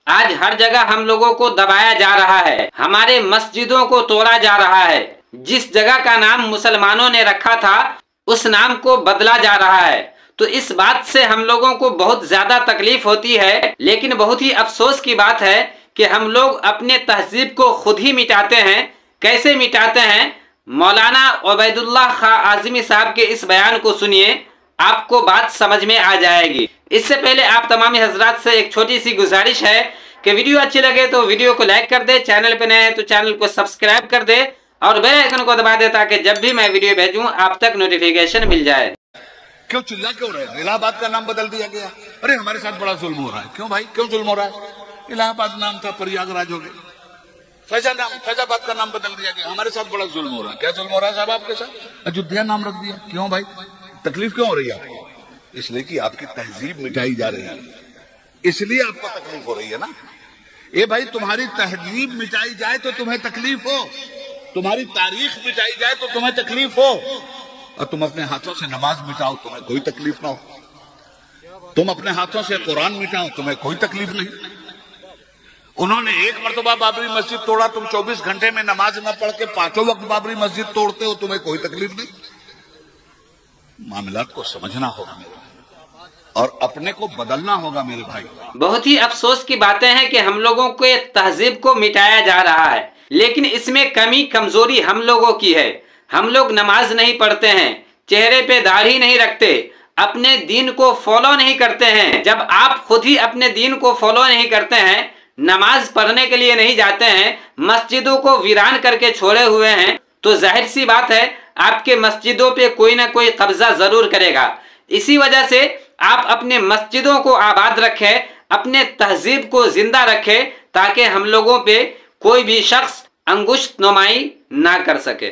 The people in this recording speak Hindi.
आज हर जगह हम लोगों को दबाया जा रहा है, हमारे मस्जिदों को तोड़ा जा रहा है। जिस जगह का नाम मुसलमानों ने रखा था उस नाम को बदला जा रहा है। तो इस बात से हम लोगों को बहुत ज्यादा तकलीफ होती है, लेकिन बहुत ही अफसोस की बात है कि हम लोग अपने तहजीब को खुद ही मिटाते हैं। कैसे मिटाते हैं? मौलाना उबैदुल्लाह खां आज़मी साहब के इस बयान को सुनिए, आपको बात समझ में आ जाएगी। इससे पहले आप तमाम हजरात से एक छोटी सी गुजारिश है कि वीडियो अच्छी लगे तो वीडियो को लाइक कर दे, चैनल पे नए हैं तो चैनल को सब्सक्राइब कर दे और बेल आइकन को दबा दे ताकि जब भी मैं वीडियो भेजूं आप तक नोटिफिकेशन मिल जाए। क्यों चिल्ला क्यों रहे? इलाहाबाद का नाम बदल दिया गया। अरे हमारे साथ बड़ा जुल्म हो रहा है। क्यों भाई, क्यों जुल्म हो रहा है? इलाहाबाद नाम था, प्रयागराज हो गया। फैजाबाद का नाम बदल दिया गया। हमारे साथ बड़ा जुल्म हो रहा है। क्या जुल्म हो रहा है साहब आपके साथ? अयोध्या नाम रख दिया। क्यों भाई, तकलीफ क्यों हो रही है आपको? इसलिए कि आपकी तहजीब मिटाई जा रही है, इसलिए आपको तकलीफ हो रही है ना। ए भाई, तुम्हारी तहजीब मिटाई जाए तो तुम्हें तकलीफ हो, तुम्हारी तारीख मिटाई जाए तो तुम्हें तकलीफ हो, और तुम अपने हाथों से नमाज मिटाओ तुम्हें कोई तकलीफ ना हो। तुम अपने हाथों से कुरान मिटाओ तुम्हें कोई तकलीफ नहीं। उन्होंने एक मर्तबा बाबरी मस्जिद तोड़ा, तुम 24 घंटे में नमाज न पढ़ के 5 वक्त बाबरी मस्जिद तोड़ते हो, तुम्हें कोई तकलीफ नहीं। मामलात को समझना होगा और अपने को बदलना होगा मेरे भाई। बहुत ही अफसोस की बातें हैं कि हम लोगों के तहजीब को मिटाया जा रहा है, लेकिन इसमें कमी कमजोरी हम लोगों की है। हम लोग नमाज नहीं पढ़ते हैं, चेहरे पे दाढ़ी नहीं रखते, अपने दीन को फॉलो नहीं करते हैं। जब आप खुद ही अपने दीन को फॉलो नहीं करते हैं, नमाज पढ़ने के लिए नहीं जाते हैं, मस्जिदों को वीरान करके छोड़े हुए हैं, तो जाहिर सी बात है आपके मस्जिदों पे कोई ना कोई कब्जा जरूर करेगा। इसी वजह से आप अपने मस्जिदों को आबाद रखें, अपने तहजीब को जिंदा रखें, ताकि हम लोगों पे कोई भी शख्स अंगुश्त नुमाई ना कर सके।